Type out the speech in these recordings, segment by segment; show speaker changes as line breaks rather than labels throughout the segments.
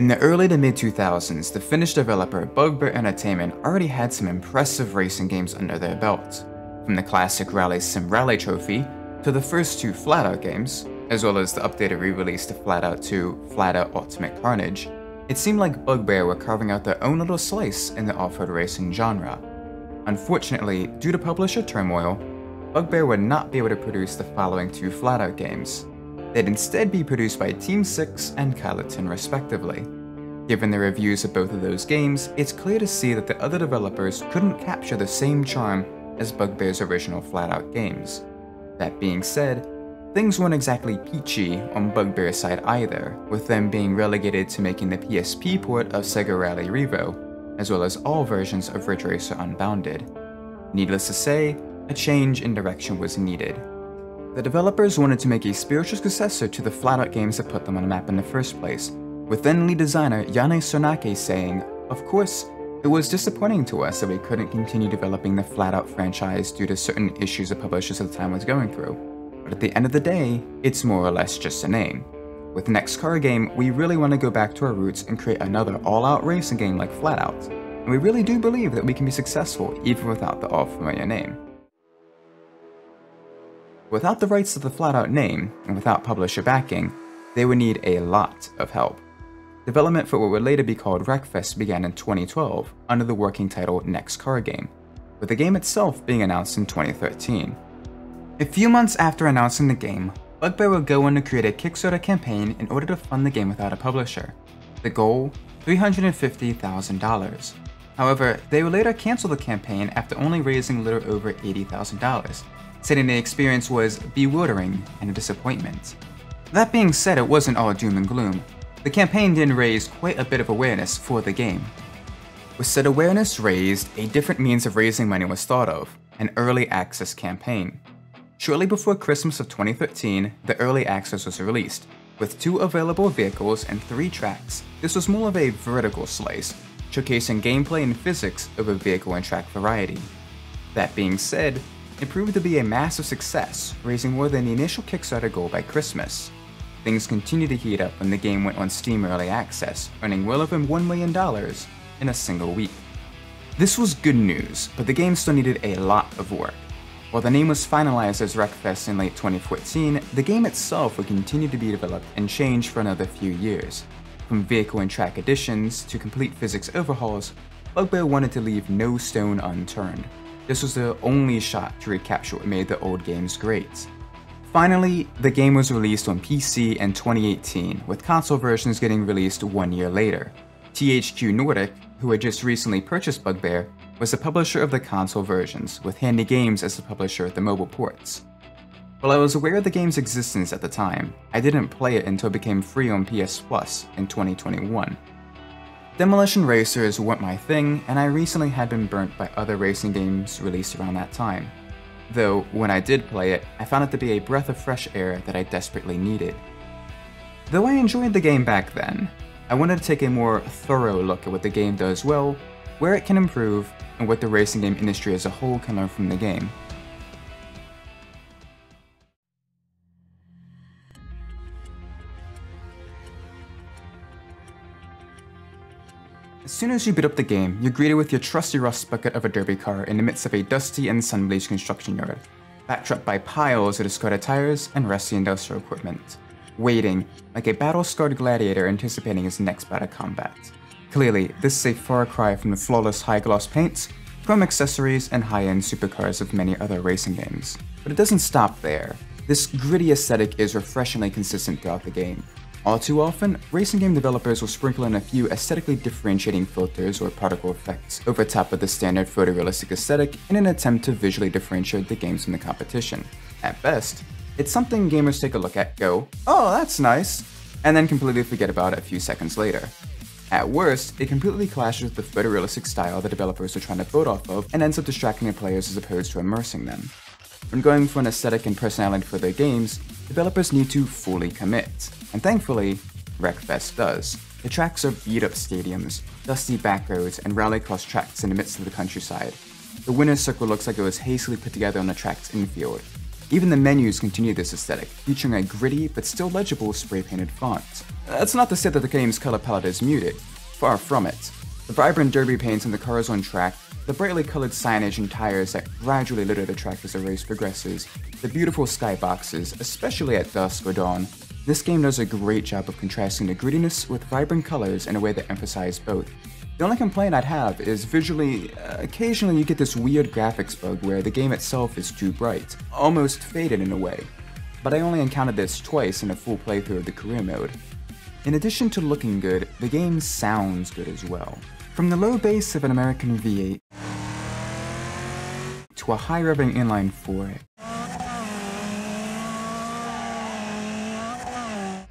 In the early to mid-2000s, the Finnish developer BugBear Entertainment already had some impressive racing games under their belt, from the classic Rally Sim Rally Trophy to the first two FlatOut games, as well as the updated re-release to FlatOut 2, FlatOut Ultimate Carnage. It seemed like BugBear were carving out their own little slice in the off-road racing genre. Unfortunately, due to publisher turmoil, BugBear would not be able to produce the following two FlatOut games. They'd instead be produced by Team 6 and Kyloton respectively. Given the reviews of both of those games, it's clear to see that the other developers couldn't capture the same charm as BugBear's original FlatOut games. That being said, things weren't exactly peachy on BugBear's side either, with them being relegated to making the PSP port of Sega Rally Revo, as well as all versions of Ridge Racer Unbounded. Needless to say, a change in direction was needed. The developers wanted to make a spiritual successor to the FlatOut games that put them on the map in the first place, with then lead designer Janne Sornake saying, "Of course, it was disappointing to us that we couldn't continue developing the FlatOut franchise due to certain issues the publishers at the time was going through. But at the end of the day, it's more or less just a name. With the next car game, we really want to go back to our roots and create another all-out racing game like FlatOut, and we really do believe that we can be successful even without the all-familiar name." Without the rights to the FlatOut name, and without publisher backing, they would need a lot of help. Development for what would later be called Wreckfest began in 2012 under the working title Next Car Game, with the game itself being announced in 2013. A few months after announcing the game, BugBear would go on to create a Kickstarter campaign in order to fund the game without a publisher. The goal? $350,000. However, they would later cancel the campaign after only raising a little over $80,000. Saying the experience was bewildering and a disappointment. That being said, it wasn't all doom and gloom. The campaign did raise quite a bit of awareness for the game. With said awareness raised, a different means of raising money was thought of, an early access campaign. Shortly before Christmas of 2013, the early access was released, with 2 available vehicles and 3 tracks. This was more of a vertical slice, showcasing gameplay and physics of a vehicle and track variety. That being said, it proved to be a massive success, raising more than the initial Kickstarter goal by Christmas. Things continued to heat up when the game went on Steam Early Access, earning well over $1 million in a single week. This was good news, but the game still needed a lot of work. While the name was finalized as Wreckfest in late 2014, the game itself would continue to be developed and changed for another few years. From vehicle and track additions to complete physics overhauls, BugBear wanted to leave no stone unturned. This was the only shot to recapture what made the old games great. Finally, the game was released on PC in 2018, with console versions getting released 1 year later. THQ Nordic, who had just recently purchased BugBear, was the publisher of the console versions, with Handy Games as the publisher of the mobile ports. While I was aware of the game's existence at the time, I didn't play it until it became free on PS Plus in 2021. Demolition racers weren't my thing, and I recently had been burnt by other racing games released around that time. Though, when I did play it, I found it to be a breath of fresh air that I desperately needed. Though I enjoyed the game back then, I wanted to take a more thorough look at what the game does well, where it can improve, and what the racing game industry as a whole can learn from the game. As soon as you boot up the game, you're greeted with your trusty rust bucket of a derby car in the midst of a dusty and sun-bleached construction yard, backdropped by piles of discarded tires and rusty industrial equipment, waiting like a battle-scarred gladiator anticipating his next bout of combat. Clearly, this is a far cry from the flawless high-gloss paints, chrome accessories, and high-end supercars of many other racing games. But it doesn't stop there. This gritty aesthetic is refreshingly consistent throughout the game. All too often, racing game developers will sprinkle in a few aesthetically differentiating filters or particle effects over top of the standard photorealistic aesthetic in an attempt to visually differentiate the games from the competition. At best, it's something gamers take a look at, go, "Oh, that's nice," and then completely forget about it a few seconds later. At worst, it completely clashes with the photorealistic style the developers are trying to build off of and ends up distracting the players as opposed to immersing them. When going for an aesthetic and personality for their games, developers need to fully commit. And thankfully, Wreckfest does. The tracks are beat-up stadiums, dusty back roads, and rallycross tracks in the midst of the countryside. The winner's circle looks like it was hastily put together on the track's infield. Even the menus continue this aesthetic, featuring a gritty but still legible spray-painted font. That's not to say that the game's color palette is muted. Far from it. The vibrant derby paints on the cars on track, the brightly colored signage and tires that gradually litter the track as the race progresses, the beautiful skyboxes, especially at dusk or dawn. This game does a great job of contrasting the grittiness with vibrant colors in a way that emphasizes both. The only complaint I'd have is visually, occasionally you get this weird graphics bug where the game itself is too bright, almost faded in a way. But I only encountered this twice in a full playthrough of the career mode. In addition to looking good, the game sounds good as well. From the low bass of an American V8 to a high-revving inline 4,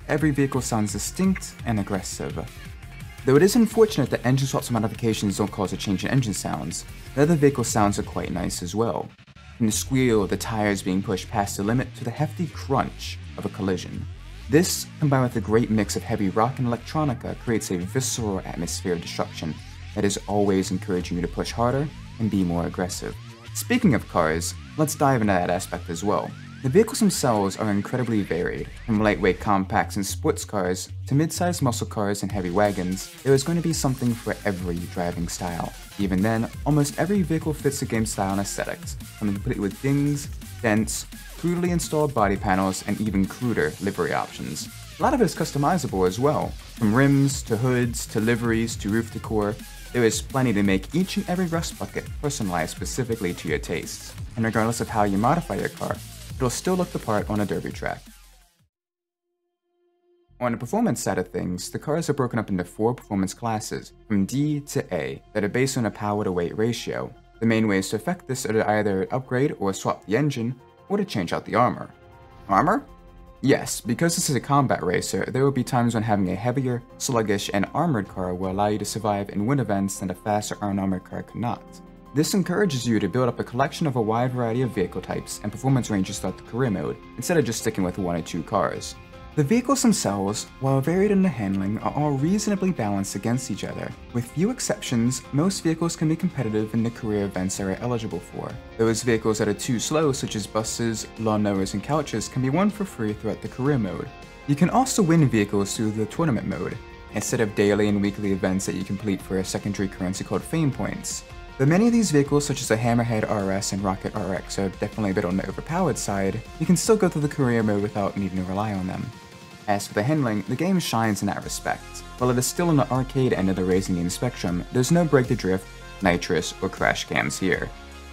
every vehicle sounds distinct and aggressive. Though it is unfortunate that engine swaps modifications don't cause a change in engine sounds, the other vehicle sounds are quite nice as well. From the squeal of the tires being pushed past the limit to the hefty crunch of a collision. This, combined with a great mix of heavy rock and electronica, creates a visceral atmosphere of destruction that is always encouraging you to push harder and be more aggressive. Speaking of cars, let's dive into that aspect as well. The vehicles themselves are incredibly varied. From lightweight compacts and sports cars to mid-sized muscle cars and heavy wagons, there is going to be something for every driving style. Even then, almost every vehicle fits the game's style and aesthetics, coming complete with dings, dents, crudely installed body panels, and even cruder livery options. A lot of it is customizable as well. From rims, to hoods, to liveries, to roof decor, there is plenty to make each and every rust bucket personalized specifically to your tastes. And regardless of how you modify your car, it'll still look the part on a derby track. On the performance side of things, the cars are broken up into 4 performance classes, from D to A, that are based on a power to weight ratio. The main ways to affect this are to either upgrade or swap the engine, or to change out the armor. Armor? Yes, because this is a combat racer, there will be times when having a heavier, sluggish, and armored car will allow you to survive and win events that a faster unarmored car could not. This encourages you to build up a collection of a wide variety of vehicle types and performance ranges throughout the career mode, instead of just sticking with 1 or 2 cars. The vehicles themselves, while varied in the handling, are all reasonably balanced against each other. With few exceptions, most vehicles can be competitive in the career events they are eligible for. Those vehicles that are too slow, such as buses, lawnmowers, and couches, can be won for free throughout the career mode. You can also win vehicles through the tournament mode, instead of daily and weekly events that you complete for a secondary currency called fame points. Though many of these vehicles, such as the Hammerhead RS and Rocket RX, are definitely a bit on the overpowered side, you can still go through the career mode without needing to rely on them. As for the handling, the game shines in that respect. While it is still on the arcade end of the racing game spectrum, there's no brake to drift, nitrous, or crash cams here.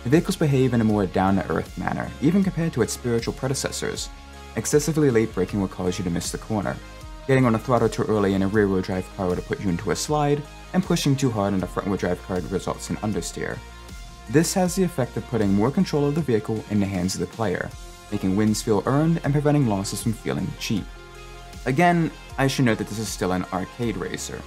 The vehicles behave in a more down-to-earth manner, even compared to its spiritual predecessors. Excessively late braking will cause you to miss the corner. Getting on a throttle too early in a rear-wheel drive car would put you into a slide, and pushing too hard on a front-wheel drive car results in understeer. This has the effect of putting more control of the vehicle in the hands of the player, making wins feel earned and preventing losses from feeling cheap. Again, I should note that this is still an arcade racer.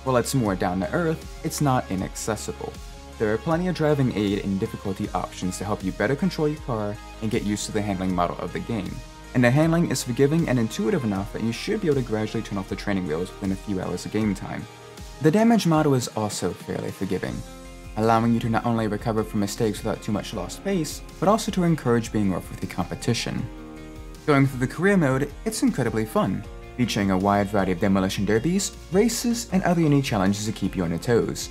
While it's more down to earth, it's not inaccessible. There are plenty of driving aid and difficulty options to help you better control your car and get used to the handling model of the game. And the handling is forgiving and intuitive enough that you should be able to gradually turn off the training wheels within a few hours of game time. The damage model is also fairly forgiving, allowing you to not only recover from mistakes without too much lost pace, but also to encourage being rough with the competition. Going through the career mode, it's incredibly fun, featuring a wide variety of demolition derbies, races, and other unique challenges to keep you on your toes.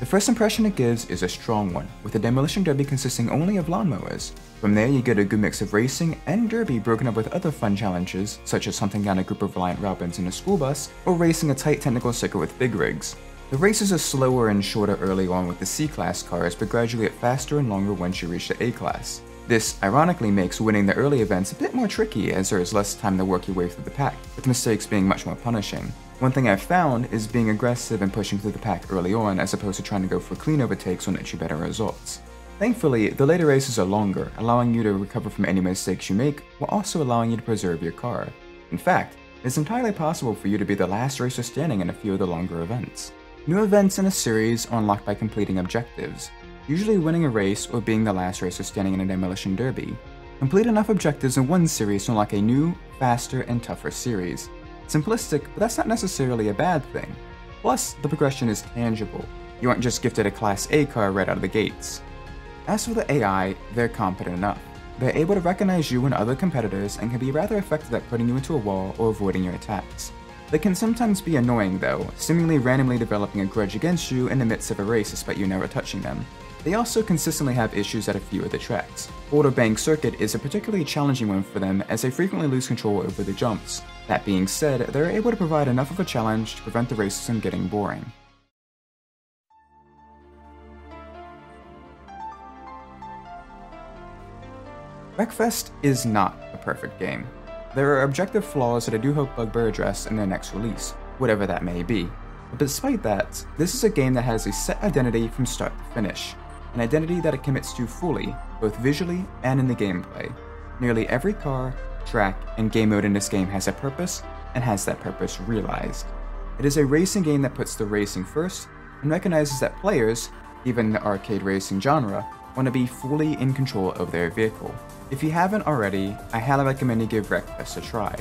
The first impression it gives is a strong one, with the demolition derby consisting only of lawnmowers. From there you get a good mix of racing and derby broken up with other fun challenges, such as hunting down a group of Reliant Robins in a school bus, or racing a tight technical circuit with big rigs. The races are slower and shorter early on with the C-Class cars, but gradually get faster and longer once you reach the A-Class. This ironically makes winning the early events a bit more tricky, as there is less time to work your way through the pack, with mistakes being much more punishing. One thing I've found is being aggressive and pushing through the pack early on, as opposed to trying to go for clean overtakes will net you better results. Thankfully, the later races are longer, allowing you to recover from any mistakes you make, while also allowing you to preserve your car. In fact, it's entirely possible for you to be the last racer standing in a few of the longer events. New events in a series are unlocked by completing objectives, usually winning a race or being the last racer standing in a demolition derby. Complete enough objectives in one series to unlock a new, faster, and tougher series. Simplistic, but that's not necessarily a bad thing. Plus, the progression is tangible. You aren't just gifted a Class A car right out of the gates. As for the AI, they're competent enough. They're able to recognize you and other competitors and can be rather effective at putting you into a wall or avoiding your attacks. They can sometimes be annoying though, seemingly randomly developing a grudge against you in the midst of a race despite you never touching them. They also consistently have issues at a few of the tracks. Boulder Bank Circuit is a particularly challenging one for them as they frequently lose control over the jumps. That being said, they're able to provide enough of a challenge to prevent the races from getting boring. Wreckfest is not a perfect game. There are objective flaws that I do hope BugBear address in their next release, whatever that may be. But despite that, this is a game that has a set identity from start to finish, an identity that it commits to fully, both visually and in the gameplay. Nearly every car, track, and game mode in this game has a purpose, and has that purpose realized. It is a racing game that puts the racing first, and recognizes that players, even in the arcade racing genre, want to be fully in control of their vehicle. If you haven't already, I highly recommend you give Wreckfest a try.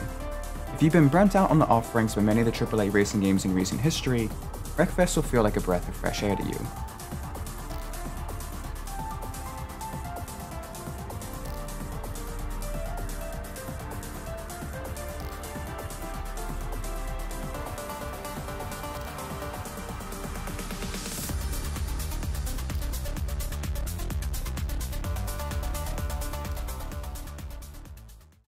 If you've been burnt out on the offerings by many of the AAA racing games in recent history, Wreckfest will feel like a breath of fresh air to you.